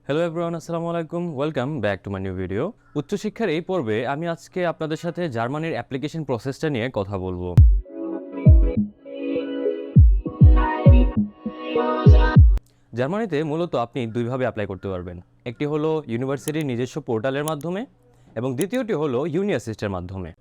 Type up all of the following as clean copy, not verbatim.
Hello everyone, আসসালামু আলাইকুম। Welcome back to my new video. উচ্চশিক্ষার এই পর্বে আমি আজকে আপনাদের সাথে জার্মানির অ্যাপ্লিকেশন প্রসেসটা নিয়ে কথা বলবো। জার্মানিতে মূলত আপনি দুইভাবে অ্যাপ্লাই করতে পারবেন। একটি হলো ইউনিভার্সিটির নিজস্ব পোর্টালের মাধ্যমে এবং দ্বিতীয়টি হলো ইউনি অ্যাসিস্টের মাধ্যমে।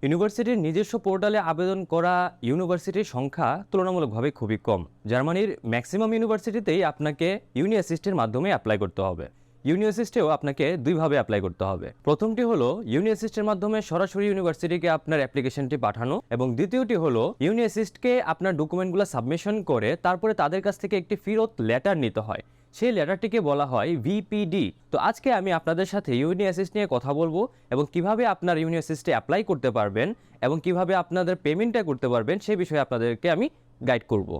ইউনিভার্সিটির নিজস্ব পোর্টালে আবেদন করা ইউনিভার্সিটির সংখ্যা তুলনামূলকভাবে খুবই কম। জার্মানির ম্যাক্সিমাম ইউনিভার্সিটিতেই আপনাকে ইউনি অ্যাসিস্টের মাধ্যমে অ্যাপ্লাই করতে হবে। ইউনি অ্যাসিস্টেও আপনাকে দুইভাবে অ্যাপ্লাই করতে হবে। প্রথমটি হলো ইউনি অ্যাসিস্টের মাধ্যমে সরাসরি ইউনিভার্সিটিকে আপনার অ্যাপ্লিকেশনটি পাঠানো এবং দ্বিতীয়টি হলো ইউনি অ্যাসিস্টকে আপনার ডকুমেন্টগুলো সাবমিশন করে তারপরে তাদের কাছ থেকে একটি ফেরত লেটার নিতে হয়। সেই লেটারটিকে বলা হয় ভিপিডি। তো আজকে আমি আপনাদের সাথে ইউনি অ্যাসিস্ট নিয়ে কথা বলবো এবং কিভাবে আপনার ইউনি অ্যাসিস্টে অ্যাপ্লাই করতে পারবেন এবং কিভাবে আপনাদের পেমেন্টটা করতে পারবেন সেই বিষয়ে আপনাদেরকে আমি গাইড করব।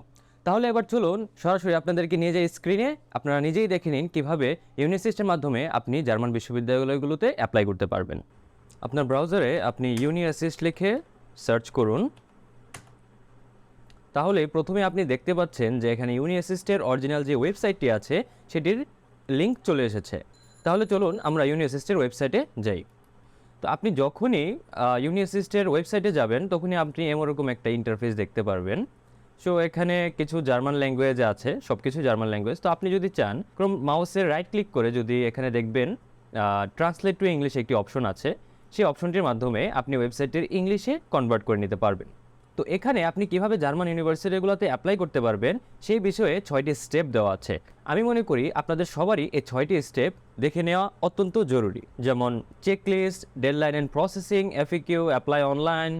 তাহলে এবার চলুন সরাসরি আপনাদেরকে নিয়ে যাই স্ক্রিনে, আপনারা নিজেই দেখে নিন কীভাবে ইউনি অ্যাসিস্টের মাধ্যমে আপনি জার্মান বিশ্ববিদ্যালয়গুলোতে অ্যাপ্লাই করতে পারবেন। আপনার ব্রাউজারে আপনি ইউনি অ্যাসিস্ট লিখে সার্চ করুন। তাহলে প্রথমে আপনি দেখতে পাচ্ছেন যে এখানে ইউনি অ্যাসিস্টের অরিজিনাল যে ওয়েবসাইটটি আছে সেটির লিঙ্ক চলে এসেছে। তাহলে চলুন আমরা ইউনি অ্যাসিস্টের ওয়েবসাইটে যাই। তো আপনি যখনই ইউনি অ্যাসিস্টের ওয়েবসাইটে যাবেন তখনই আপনি এরকম একটা ইন্টারফেস দেখতে পারবেন। সো এখানে কিছু জার্মান ল্যাঙ্গুয়েজ আছে, সব কিছু জার্মান ল্যাঙ্গুয়েজ। তো আপনি যদি চান মাউসের রাইট ক্লিক করে যদি এখানে দেখবেন ট্রান্সলেট টু ইংলিশ একটি অপশন আছে, সেই অপশনটির মাধ্যমে আপনি ওয়েবসাইটের ইংলিশে কনভার্ট করে নিতে পারবেন। তো এখানে আপনি কিভাবে জার্মান ইউনিভার্সিটিগুলোতে অ্যাপ্লাই করতে পারবেন সেই বিষয়ে 6টি স্টেপ দেওয়া আছে। আমি মনে করি আপনাদের সবারই এই 6টি স্টেপ দেখে নেওয়া অত্যন্ত জরুরি, যেমন checklist, deadline and processing, FAQ, apply online,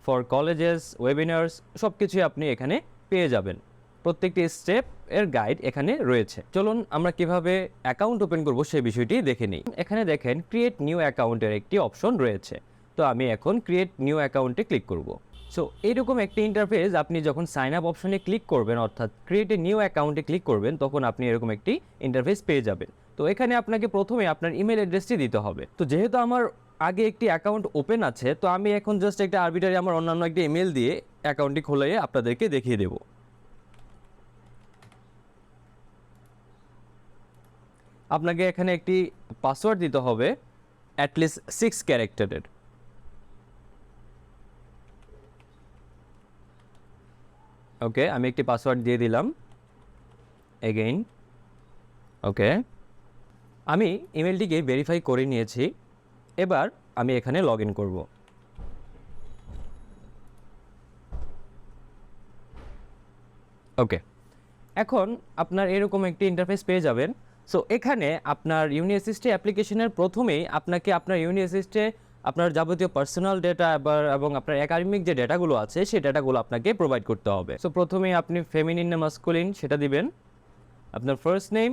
for colleges, webinars, সব কিছুই আপনি এখানে পেয়ে যাবেন। প্রত্যেকটি স্টেপ এর গাইড এখানে রয়েছে। চলুন আমরা কিভাবে অ্যাকাউন্ট ওপেন করব সেই বিষয়টি দেখে নিই। এখানে দেখেন ক্রিয়েট নিউ অ্যাকাউন্টের একটি অপশন রয়েছে। তো আমি এখন ক্রিয়েট নিউ অ্যাকাউন্টে ক্লিক করব। সো এইরকম একটি ইন্টারফেস আপনি যখন সাইন আপ অপশনে ক্লিক করবেন, অর্থাৎ ক্রিয়েট এ নিউ অ্যাকাউন্টে ক্লিক করবেন, তখন আপনি এরকম একটি ইন্টারফেস পেয়ে যাবেন। তো এখানে আপনাকে প্রথমে আপনার ইমেল অ্যাড্রেসটি দিতে হবে। তো যেহেতু আমার আগে একটি অ্যাকাউন্ট ওপেন আছে, তো আমি এখন জাস্ট একটা আরবিটারি আমার অন্যান্য একটি ইমেল দিয়ে অ্যাকাউন্টটি খুলে আপনাদেরকে দেখিয়ে দেব। আপনাকে এখানে একটি পাসওয়ার্ড দিতে হবে অ্যাটলিস্ট 6 ক্যারেক্টারের। ওকে, আমি একটি পাসওয়ার্ড দিয়ে দিলাম। এগেইন ওকে, আমি ইমেলটিকে ভেরিফাই করে নিয়েছি। এবার আমি এখানে লগ ইন করব। ওকে, এখন আপনার এরকম একটি ইন্টারফেস পেয়ে যাবেন। সো এখানে আপনার ইউনি অ্যাসিস্টে অ্যাপ্লিকেশনের প্রথমেই আপনাকে আপনার ইউনি অ্যাসিস্টে আপনার যাবতীয় পার্সোনাল ডেটা এবং আপনার একাডেমিক যে ডেটাগুলো আছে সেই ডেটাগুলো আপনাকে প্রোভাইড করতে হবে। সো প্রথমেই আপনি ফেমিনিন না মাস্কুলিন সেটা দিবেন, আপনার ফার্স্ট নেম।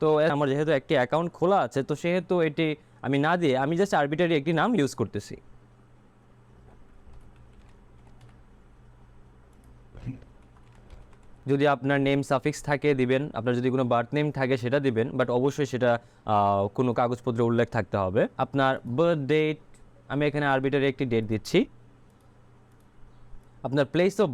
তো আমার যেহেতু একটি অ্যাকাউন্ট খোলা আছে, তো সেহেতু এটি আমি না দিয়ে আমি জাস্ট আরবিটারি একটি নাম ইউজ করতেছি। যদি আপনার নেম সাফিক্স থাকে দিবেন, আপনার যদি কোনো বার্থ নেম থাকে সেটা দিবেন, বাট অবশ্যই সেটা কোনো কাগজপত্রে উল্লেখ থাকতে হবে। আপনার বার্থ ডেট, আমি এখানে আরবিটারি একটি ডেট দিচ্ছি। আপনার প্লেস অফ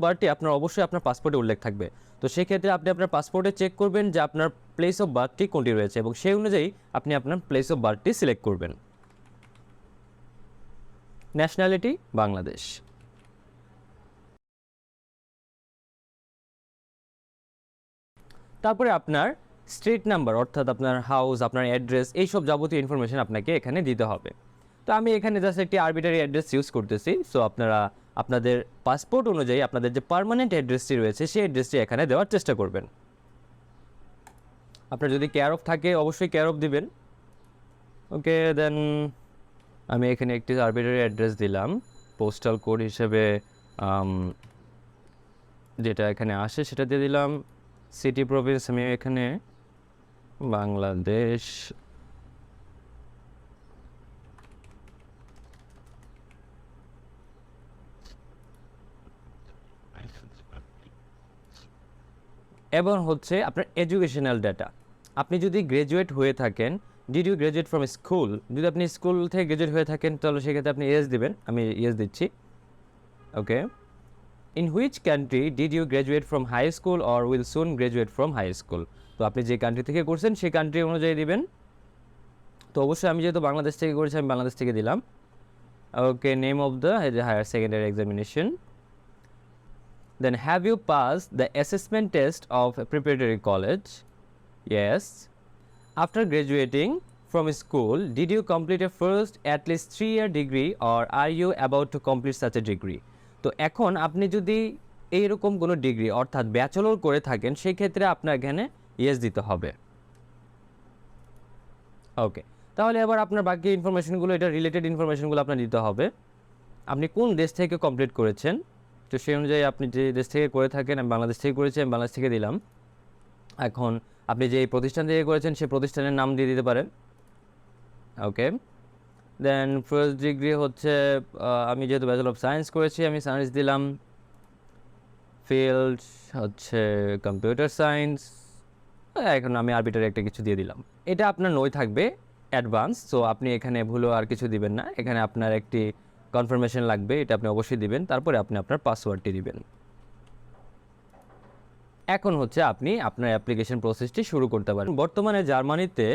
বার্থটি আপনার অবশ্যই আপনার পাসপোর্টে উল্লেখ থাকবে। তো সেক্ষেত্রে আপনি আপনার পাসপোর্টে চেক করবেন যে আপনার প্লেস অফ বার্থটি কোনটি রয়েছে এবং সেই অনুযায়ী আপনি আপনার প্লেস অফ বার্থটি সিলেক্ট করবেন। ন্যাশনালিটি বাংলাদেশ। তারপরে আপনার স্ট্রিট নাম্বার, অর্থাৎ আপনার হাউস, আপনার অ্যাড্রেস, এইসব যাবতীয় ইনফরমেশন আপনাকে এখানে দিতে হবে। তো আমি এখানে জাস্ট একটি আরবিটারি অ্যাড্রেস ইউজ করতেছি। সো আপনারা আপনাদের পাসপোর্ট অনুযায়ী আপনাদের যে পার্মানেন্ট অ্যাড্রেসটি রয়েছে সেই অ্যাড্রেসটি এখানে দেওয়ার চেষ্টা করবেন। আপনার যদি কেয়ার অফ থাকে অবশ্যই কেয়ার অফ দিবেন। ওকে, দেন আমি এখানে একটি আরবিটারি অ্যাড্রেস দিলাম। পোস্টাল কোড হিসেবে যেটা এখানে আসে সেটা দিয়ে দিলাম। সিটি প্রভিন্স আমি এখানে বাংলাদেশ। এবং হচ্ছে আপনার এডুকেশনাল ডাটা। আপনি যদি গ্র্যাজুয়েট হয়ে থাকেন, did you graduate from school, যদি আপনি স্কুল থেকে গ্র্যাজুয়েট হয়ে থাকেন তাহলে সেক্ষেত্রে আপনি ইয়েস দিবেন। আমি ইয়েস দিচ্ছি। Okay, in which country did you graduate from high school or will soon graduate from high school. তো আপনি যে কান্ট্রি থেকে করছেন সেই কান্ট্রি অনুযায়ী দিবেন। তো অবশ্যই আমি যেহেতু বাংলাদেশ থেকে করেছি আমি বাংলাদেশ থেকে দিলাম। Okay, name of the higher secondary examination. Then have you pass the assessment test of preparatory college? Yes. After graduating from school, did you complete a first at least 3-year degree or are you about to complete such a degree? তো এখন আপনি যদি এইরকম কোনো degree অর্থাৎ bachelor করে থাকেন সেই ক্ষেত্রে আপনার এখানে ইয়েস দিতে হবে। ওকে, তাহলে এবার আপনার বাকি ইনফরমেশনগুলো, এটা রিলেটেড ইনফরমেশনগুলো আপনার দিতে হবে। আপনি কোন দেশ থেকে কমপ্লিট করেছেন, তো সেই অনুযায়ী আপনি যে দেশ থেকে করে থাকেন, আমি বাংলাদেশ থেকে করেছি, আমি বাংলাদেশ থেকে দিলাম। এখন আপনি যে প্রতিষ্ঠান থেকে করেছেন সেই প্রতিষ্ঠানের নাম দিয়ে দিতে পারেন। ওকে, দেন ফার্স্ট ডিগ্রি হচ্ছে আমি যেহেতু ব্যাচেলর অফ সায়েন্স করেছি আমি সায়েন্স দিলাম। ফিল্ড হচ্ছে কম্পিউটার সায়েন্স, এখন আমি আরবিটারি একটা কিছু দিয়ে দিলাম। এটা আপনার নই থাকবে অ্যাডভান্স, সো আপনি এখানে ভুলেও আর কিছু দিবেন না। এখানে আপনার একটি কনফার্মেশন লাগবে, এটা আপনি অবশ্যই দিবেন। তারপরে আপনি আপনার পাসওয়ার্ডটি দিবেন। এখন হচ্ছে আপনি আপনার অ্যাপ্লিকেশন প্রসেসটি শুরু করতে পারেন। বর্তমানে জার্মানিতে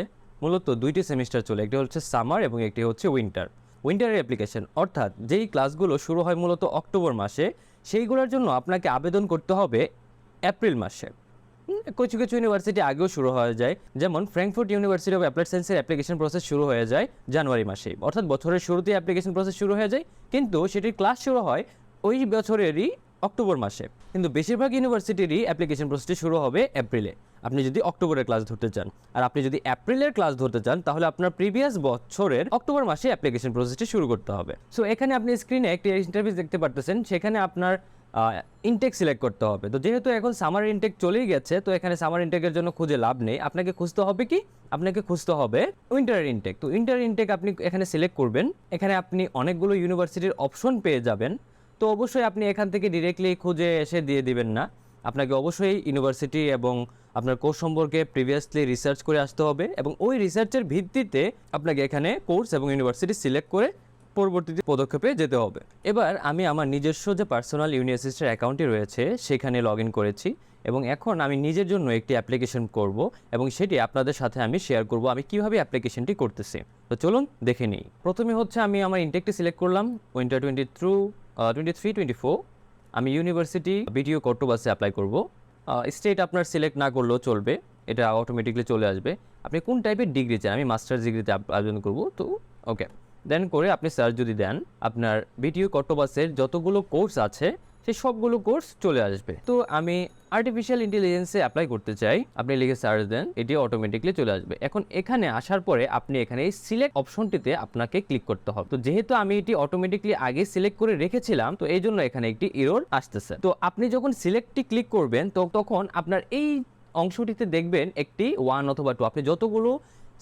মূলত দুইটি সেমিস্টার চলে, একটি হচ্ছে সামার এবং একটি হচ্ছে উইন্টার। উইন্টারের অ্যাপ্লিকেশন অর্থাৎ যেই ক্লাসগুলো শুরু হয় মূলত অক্টোবর মাসে, সেইগুলোর জন্য আপনাকে আবেদন করতে হবে এপ্রিল মাসে। কিছু কিছু ইউনিভার্সিটি আগেও শুরু হয়ে যায়, যেমন ফ্র্যাঙ্কফুর্ট ইউনিভার্সিটি অফ অ্যাপ্লাইড সায়েন্সের অ্যাপ্লিকেশন প্রসেস শুরু হয়ে যায় জানুয়ারি মাসে, অর্থাৎ বছরের শুরুতেই অ্যাপ্লিকেশন প্রসেস শুরু হয়ে যায়, কিন্তু সেটির ক্লাস শুরু হয় ওই বছরেরই অক্টোবর মাসে। কিন্তু বেশিরভাগ ইউনিভার্সিটিরই অ্যাপ্লিকেশন প্রসেসটি শুরু হবে এপ্রিলে, আপনি যদি অক্টোবরের ক্লাস ধরতে চান। আর আপনি যদি এপ্রিলের ক্লাস ধরতে চান তাহলে আপনার প্রিভিয়াস বছরের অক্টোবর মাসে অ্যাপ্লিকেশন প্রসেসটি শুরু করতে হবে। সো এখানে আপনি স্ক্রিনে একটি ইন্টারফেস দেখতে পারতেছেন, সেখানে আপনার ইনটেক সিলেক্ট করতে হবে। তো যেহেতু এখন সামার ইনটেক চলেই গেছে, তো এখানে সামার ইনটেকের জন্য খুঁজে লাভ নেই, আপনাকে খুঁজতে হবে কি, আপনাকে খুঁজতে হবে উইন্টার ইনটেক। তো উইন্টার ইনটেক আপনি এখানে সিলেক্ট করবেন। এখানে আপনি অনেকগুলো ইউনিভার্সিটির অপশন পেয়ে যাবেন। তো অবশ্যই আপনি এখান থেকে ডিরেক্টলি খুঁজে এসে দিয়ে দিবেন না, আপনাকে অবশ্যই ইউনিভার্সিটি এবং আপনার কোর্স সম্পর্কে প্রিভিয়াসলি রিসার্চ করে আসতে হবে, এবং ওই রিসার্চের ভিত্তিতে আপনাকে এখানে কোর্স এবং ইউনিভার্সিটি সিলেক্ট করে পরবর্তীতে পদক্ষেপে যেতে হবে। এবার আমি আমার নিজস্ব যে পার্সোনাল ইউনি অ্যাসিস্টের অ্যাকাউন্টটি রয়েছে সেখানে লগ ইন করেছি, এবং এখন আমি নিজের জন্য একটি অ্যাপ্লিকেশন করব এবং সেটি আপনাদের সাথে আমি শেয়ার করব আমি কিভাবে অ্যাপ্লিকেশনটি করতেছি। তো চলুন দেখে নিই। প্রথমে হচ্ছে আমি আমার ইনটেকটি সিলেক্ট করলাম, উইন্টার 23-24। আমি ইউনিভার্সিটি বিটিইউ কর্টোবাসে অ্যাপ্লাই করব। স্টেট আপনার সিলেক্ট না করলেও চলবে, এটা অটোমেটিকলি চলে আসবে। আপনি কোন টাইপের ডিগ্রি চান, আমি মাস্টার্স ডিগ্রিতে আবেদন করব। তো ওকে, দেন করে আপনি সার্চ যদি দেন আপনার বিটিইউ কর্টোবাসের যতগুলো কোর্স আছে সেই সবগুলো কোর্স চলে আসবে। তো আমি আর্টিফিশিয়াল ইন্টেলিজেন্সে অ্যাপ্লাই করতে চাই, আপনি লিখে সার্চ দেন, এটি অটোমেটিকলি চলে আসবে। এখন এখানে আসার পরে আপনি এখানে এই সিলেক্ট অপশনটিতে আপনাকে ক্লিক করতে হবে। তো যেহেতু আমি এটি অটোমেটিকলি আগে সিলেক্ট করে রেখেছিলাম, তো এই জন্য এখানে একটি এরর আসতেছে। তো আপনি যখন সিলেক্টটি ক্লিক করবেন তো তখন আপনার এই অংশটিতে দেখবেন একটি 1 অথবা 2, আপনি যতগুলো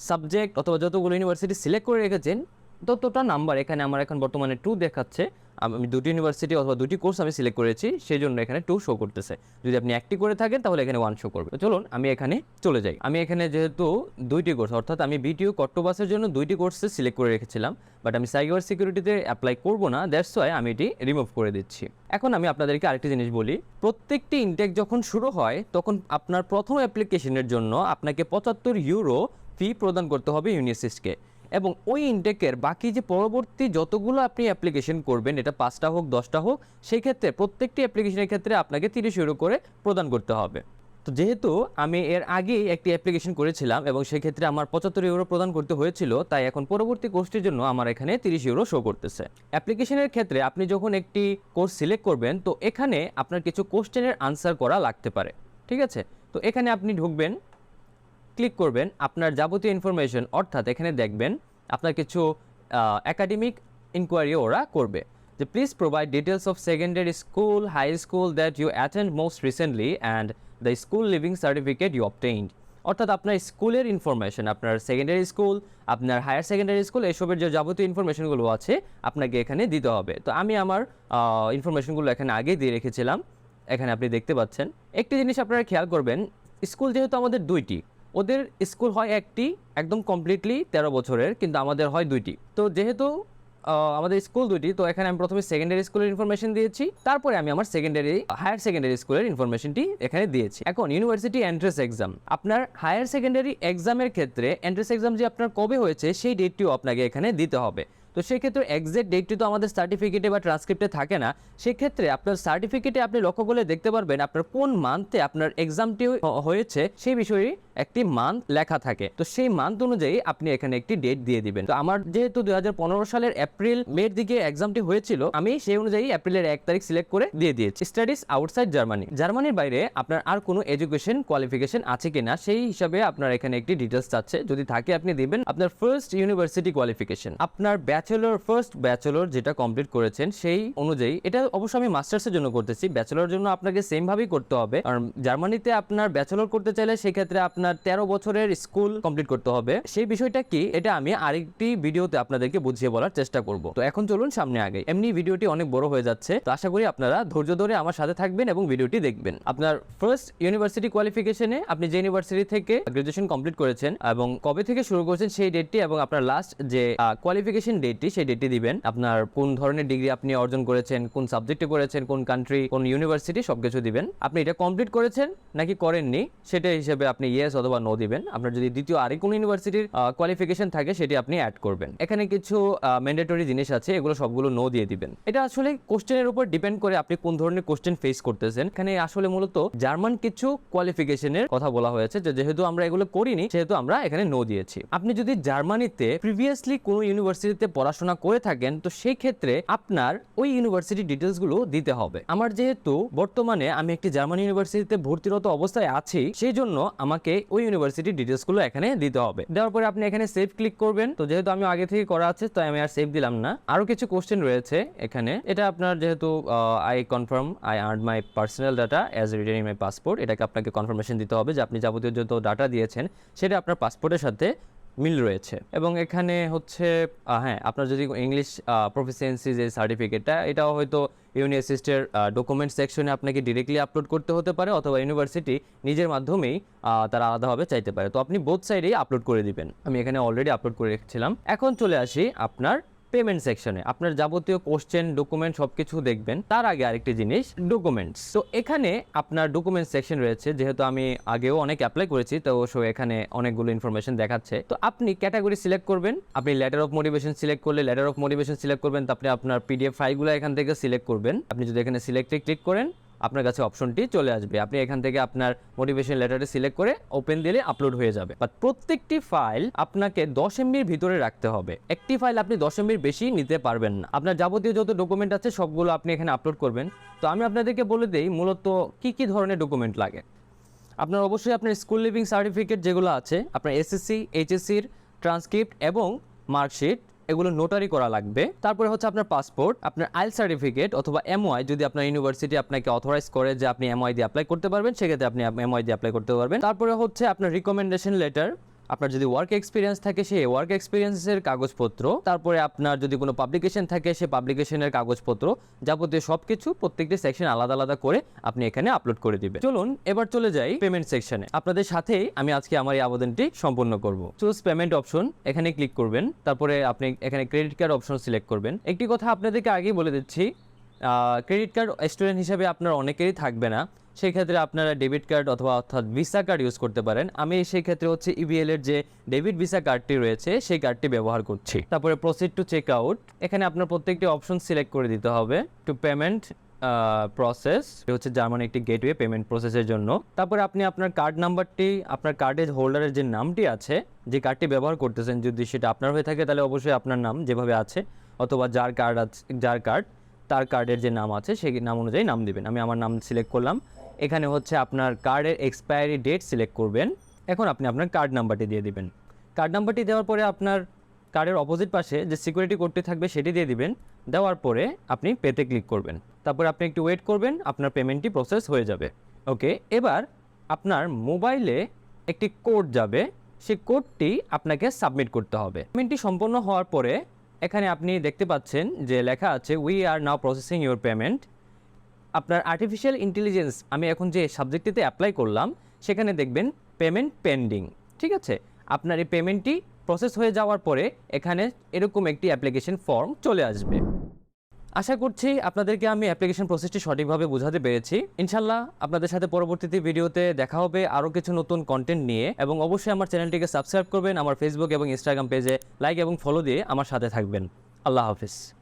সাবজেক্ট অথবা যতগুলো ইউনিভার্সিটি সিলেক্ট করে রেখেছেন ততটা নাম্বার, এখানে আমার এখন বর্তমানে 2 দেখাচ্ছে। আমি দুটি ইউনিভার্সিটি অথবা দুটি কোর্স আমি সিলেক্ট করেছি, সেই জন্য এখানে 2 শো করতেছে। যদি আপনি একটি করে থাকেন তাহলে এখানে 1 শো করবে। তো চলুন আমি এখানে চলে যাই। আমি এখানে যেহেতু দুইটি কোর্স, অর্থাৎ আমি বিটিইউ কর্টোবাসের জন্য দুইটি কোর্সে সিলেক্ট করে রেখেছিলাম, বাট আমি সাইবার সিকিউরিটিতে অ্যাপ্লাই করব না, দ্যাটস ওয়াই আমি এটি রিমুভ করে দিচ্ছি। এখন আমি আপনাদেরকে আরেকটি জিনিস বলি, প্রত্যেকটি ইনটেক যখন শুরু হয় তখন আপনার প্রথম অ্যাপ্লিকেশনের জন্য আপনাকে 75 ইউরো ফি প্রদান করতে হবে ইউনি অ্যাসিস্টকে, এবং ওই ইনটেকের বাকি যে পরবর্তী যতগুলো আপনি অ্যাপ্লিকেশন করবেন, এটা 5টা হোক 10টা হোক, সেই ক্ষেত্রে প্রত্যেকটি অ্যাপ্লিকেশনের ক্ষেত্রে আপনাকে 30 ইউরো করে প্রদান করতে হবে। তো যেহেতু আমি এর আগেই একটি অ্যাপ্লিকেশন করেছিলাম এবং সেক্ষেত্রে আমার 75 ইউরো প্রদান করতে হয়েছিল, তাই এখন পরবর্তী কোর্সটির জন্য আমার এখানে 30 ইউরো শো করতেছে। অ্যাপ্লিকেশনের ক্ষেত্রে আপনি যখন একটি কোর্স সিলেক্ট করবেন তো এখানে আপনার কিছু কোশ্চেনের আনসার করা লাগতে পারে, ঠিক আছে? তো এখানে আপনি ঢুকবেন, ক্লিক করবেন, আপনার যাবতীয় ইনফরমেশন, অর্থাৎ এখানে দেখবেন আপনার কিছু একাডেমিক ইনকোয়ারি ওরা করবে, যে please provide details of secondary school, high school that you attend most recently and the school leaving certificate you obtained. অর্থাৎ আপনার স্কুলের ইনফরমেশন, আপনার সেকেন্ডারি স্কুল, আপনার হায়ার সেকেন্ডারি স্কুল, এসবের যে যাবতীয় ইনফরমেশনগুলো আছে আপনাকে এখানে দিতে হবে। তো আমি আমার ইনফরমেশনগুলো এখানে আগেই দিয়ে রেখেছিলাম, এখানে আপনি দেখতে পাচ্ছেন। একটি জিনিস আপনারা খেয়াল করবেন, স্কুল যেহেতু আমাদের দুইটি, ওদের স্কুল হয় একটি একদম কমপ্লিটলি 13 বছরের, কিন্তু আমাদের হয় দুইটি। তো যেহেতু আমাদের স্কুল দুটি, তো এখানে আমি প্রথমে সেকেন্ডারি স্কুলের ইনফরমেশন দিয়েছি, তারপরে আমি আমার হায়ার সেকেন্ডারি স্কুলের ইনফরমেশনটি এখানে দিয়েছি। এখন ইউনিভার্সিটি এন্ট্রান্স এক্সাম, আপনার হায়ার সেকেন্ডারি এক্সামের ক্ষেত্রে এন্ট্রান্স এক্সাম যে আপনার কবে হয়েছে সেই ডেটটিও আপনাকে এখানে দিতে হবে। তো সেক্ষেত্রে এক্সাক্ট ডেটটি তো আমাদের সার্টিফিকেটে বা ট্রান্সক্রিপ্টে থাকে না, সেক্ষেত্রে আপনার সার্টিফিকেটে আপনি লক্ষ্য করলে দেখতে পারবেন আপনার কোন মান্থে আপনার এক্সামটি হয়েছে সেই বিষয়ে একটি মান্থ লেখা থাকে। তো সেই মান্থ অনুযায়ী আপনি এখানে একটি ডেট দিয়ে দিবেন। তো আমার যেহেতু 2015 সালের এপ্রিল মের দিকে এক্সামটি হয়েছিল, আমি সেই অনুযায়ী এপ্রিলের 1 তারিখ সিলেক্ট করে দিয়ে দিয়েছি। স্টাডিজ আউটসাইড জার্মানি, জার্মানির বাইরে আপনার আর কোনো এডুকেশন কোয়ালিফিকেশন আছে কিনা সেই হিসাবে আপনার এখানে একটি ডিটেলস চাচ্ছে, যদি থাকে আপনি দিবেন আপনার ফার্স্ট ইউনিভার্সিটি কোয়ালিফিকেশন, আপনার ফার্স্ট ব্যাচেলর যেটা কমপ্লিট করেছেন সেই অনুযায়ী। এটা অবশ্য আমি মাস্টার্সের জন্য করতেছি, ব্যাচেলর জন্য আপনাকে সেম ভাবেই করতে হবে। আর জার্মানিতে আপনার ব্যাচেলর করতে চাইলে সেক্ষেত্রে আপনার 13 বছরের স্কুল কমপ্লিট করতে হবে। সেই বিষয়টা কি এটা আমি আরেকটি ভিডিওতে আপনাদেরকে বুঝিয়ে বলার চেষ্টা করব। তো এখন চলুন সামনে আগে, এমনি ভিডিওটি অনেক বড় হয়ে যাচ্ছে, তো আশা করি আপনারা ধৈর্য ধরে আমার সাথে থাকবেন এবং ভিডিওটি দেখবেন। আপনার ফার্স্ট ইউনিভার্সিটি কোয়ালিফিকেশনে আপনি যে ইউনিভার্সিটি থেকে গ্রাজুয়েশন কমপ্লিট করেছেন এবং কবে থেকে শুরু করেছেন সেই ডেটটি এবং আপনার লাস্ট যে কোয়ালিফিকেশন ডেটটি সেই ডেটটি দিবেন। আপনার কোন ধরনের ডিগ্রি আপনি অর্জন করেছেন, কোন সাবজেক্টে করেছেন, কোন কান্ট্রি, কোন ইউনিভার্সিটি, সবকিছু দিবেন। আপনি এটা কমপ্লিট করেছেন নাকি করেননি সেটা হিসেবে আপনি ইয়েস অথবা নো দিবেন। আপনার যদি দ্বিতীয় আরেক কোন ইউনিভার্সিটির কোয়ালিফিকেশন থাকে সেটি আপনি অ্যাড করবেন। এখানে কিছু ম্যান্ডেটরি জিনিস আছে, এগুলো সবগুলো নো দিয়ে দিবেন। এটা আসলে কোশ্চেনের উপর ডিপেন্ড করে আপনি কোন ধরনের কোশ্চেন ফেস করতেছেন। এখানে আসলে মূলত জার্মান কিছু কোয়ালিফিকেশনের কথা বলা হয়েছে, যেহেতু আমরা এগুলো করিনি সেহেতু আমরা এখানে নো দিয়েছি। আপনি যদি জার্মানিতে প্রিভিয়াসলি কোনো ইউনিভার্সিটিতে পড়াশোনা করে থাকেন তো সেই ক্ষেত্রে আপনার ওই ইউনিভার্সিটি ডিটেলস গুলো দিতে হবে। আমার যেহেতু বর্তমানে আমি একটি জার্মান ইউনিভার্সিটিতে ভর্তিরত অবস্থায় আছি, সেই জন্য আমাকে ওই ইউনিভার্সিটি ডিটেলস গুলো এখানে দিতে হবে। দেওয়ার পরে আপনি এখানে সেভ ক্লিক করবেন। তো যেহেতু আমি আগে থেকে করা আছে তাই আমি আর সেভ দিলাম না। আরো কিছু কোশ্চেন রয়েছে এখানে, এটা আপনার যেহেতু I confirm I earned my personal data as written in my passport, এটাকে আপনাকে কনফার্মেশন দিতে হবে যে আপনি যাবতীয় যত ডাটা দিয়েছেন সেটা আপনার পাসপোর্টের সাথে মিল রয়েছে। এবং এখানে হচ্ছে হ্যাঁ, আপনার যদি ইংলিশ প্রফিসিয়েন্সি যে সার্টিফিকেটটা, এটাও হয়তো ইউনি অ্যাসিস্টের ডকুমেন্ট সেকশনে আপনাকে ডিরেক্টলি আপলোড করতে হতে পারে অথবা ইউনিভার্সিটি নিজের মাধ্যমেই তারা আলাদাভাবে চাইতে পারে। তো আপনি বোথ সাইডেই আপলোড করে দিবেন। আমি এখানে অলরেডি আপলোড করে রেখেছিলাম। এখন চলে আসি আপনার পেমেন্ট সেকশনে। আপনার যাবতীয় কোশ্চেন ডকুমেন্ট সবকিছু দেখবেন। তার আগে আরেকটি জিনিস, ডকুমেন্টস। তো এখানে আপনার ডকুমেন্ট সেকশন রয়েছে, যেহেতু আমি আগেও অনেক অ্যাপ্লাই করেছি তো এখানে অনেকগুলো ইনফরমেশন দেখাচ্ছে। তো আপনি ক্যাটাগরি সিলেক্ট করবেন। আপনি লেটার অফ মোটিভেশন সিলেক্ট করলে লেটার অফ মোটিভেশন সিলেক্ট করবেন। তো আপনি আপনার পিডিএফ ফাইলগুলো এখান থেকে সিলেক্ট করবেন। আপনি যদি এখানে সিলেক্টে ক্লিক করেন আপনার কাছে অপশনটি চলে আসবে। আপনি এখান থেকে আপনার মোটিভেশন লেটারটি সিলেক্ট করে ওপেন দিলে আপলোড হয়ে যাবে। বাট প্রত্যেকটি ফাইল আপনাকে 10 MBর ভিতরে রাখতে হবে। একটি ফাইল আপনি 10 MBর বেশি নিতে পারবেন না। আপনার যাবতীয় যত ডকুমেন্ট আছে সবগুলো আপনি এখানে আপলোড করবেন। তো আমি আপনাদেরকে বলে দেই মূলত কি ধরনের ডকুমেন্ট লাগে। আপনার অবশ্যই আপনার স্কুল লিভিং সার্টিফিকেট যেগুলো আছে, আপনার এসএসসি এইচএসসির ট্রান্সক্রিপ্ট এবং মার্কশিট, এগুলো নোটারি করা লাগবে। তারপরে হচ্ছে আপনার পাসপোর্ট, আপনার আইএল সার্টিফিকেট অথবা এমওআই, যদি আপনার ইউনিভার্সিটি আপনাকে অথরাইজ করে যে আপনি এমওআই দিয়ে অ্যাপ্লাই করতে পারবেন সেক্ষেত্রে আপনি এমওআই দিয়ে অ্যাপ্লাই করতে পারবেন। তারপরে হচ্ছে আপনার রিকমেন্ডেশন লেটার, আপনার যদি ওয়ার্ক এক্সপিরিয়েন্স থাকে সেই ওয়ার্ক এক্সপিরিয়েন্সের কাগজপত্র, তারপরে আপনার যদি কোনো পাবলিকেশন থাকে সেই পাবলিকেশনের কাগজপত্র, যাবতীয় সবকিছু প্রত্যেকটি সেকশন আলাদা আলাদা করে আপনি এখানে আপলোড করে দিবেন। চলুন এবার চলে যাই পেমেন্ট সেকশনে। আপনাদের সাথেই আমি আজকে আমার এই আবেদনটি সম্পূর্ণ করব। চুজ পেমেন্ট অপশন, এখানে ক্লিক করবেন। তারপরে আপনি এখানে ক্রেডিট কার্ড অপশন সিলেক্ট করবেন। একটি কথা আপনাদেরকে আগেই বলে দিচ্ছি, ক্রেডিট কার্ড স্টুডেন্ট হিসেবে আপনার অনেকেরই থাকবে না, সেই ক্ষেত্রে আপনারা ডেবিট কার্ড অর্থাৎ ভিসা কার্ড ইউজ করতে পারেন। আমি সেই ক্ষেত্রে হচ্ছে ইবিএল এর যে ডেবিট ভিসা কার্ডটি রয়েছে সেই কার্ডটি ব্যবহার করছি। তারপরে প্রসিড টু চেক আউট, এখানে আপনার প্রত্যেকটি অপশন সিলেক্ট করে দিতে হবে। টু পেমেন্ট প্রসেস, হচ্ছে জার্মান একটি গেটওয়ে পেমেন্ট প্রসেসের জন্য। তারপরে আপনি আপনার কার্ড নাম্বারটি, আপনার কার্ডের হোল্ডারের যে নামটি আছে, যে কার্ডটি ব্যবহার করতেছেন, যদি সেটা আপনার হয়ে থাকে তাহলে অবশ্যই আপনার নাম যেভাবে আছে, অথবা যার কার্ড তার কার্ডের যে নাম আছে সেই নাম অনুযায়ী নাম দিবেন। আমি আমার নাম সিলেক্ট করলাম। এখানে হচ্ছে আপনার কার্ডের এক্সপায়ারি ডেট সিলেক্ট করবেন। এখন আপনি আপনার কার্ড নাম্বারটি দিয়ে দিবেন। কার্ড নাম্বারটি দেওয়ার পরে আপনার কার্ডের অপোজিট পাশে যে সিকিউরিটি কোডটি থাকবে সেটি দিয়ে দিবেন। দেওয়ার পরে আপনি পেতে ক্লিক করবেন। তারপরে আপনি একটু ওয়েট করবেন, আপনার পেমেন্টটি প্রসেস হয়ে যাবে। ওকে, এবার আপনার মোবাইলে একটি কোড যাবে, সেই কোডটি আপনাকে সাবমিট করতে হবে। পেমেন্টটি সম্পন্ন হওয়ার পরে এখানে আপনি দেখতে পাচ্ছেন যে লেখা আছে we are now processing your payment. আপনার আর্টিফিশিয়াল ইন্টেলিজেন্স, আমি এখন যে সাবজেক্টটিতে অ্যাপ্লাই করলাম সেখানে দেখবেন পেমেন্ট পেন্ডিং। ঠিক আছে, আপনার এই পেমেন্টটি প্রসেস হয়ে যাওয়ার পরে এখানে এরকম একটি অ্যাপ্লিকেশন ফর্ম চলে আসবে। আশা করছি আপনাদেরকে আমি অ্যাপ্লিকেশন প্রসেসটি সঠিকভাবে বোঝাতে পেরেছি। ইনশাল্লাহ আপনাদের সাথে পরবর্তীতে ভিডিওতে দেখা হবে আরও কিছু নতুন কন্টেন্ট নিয়ে, এবং অবশ্যই আমার চ্যানেলটিকে সাবস্ক্রাইব করবেন, আমার ফেসবুক এবং ইনস্টাগ্রাম পেজে লাইক এবং ফলো দিয়ে আমার সাথে থাকবেন। আল্লাহ হাফিজ।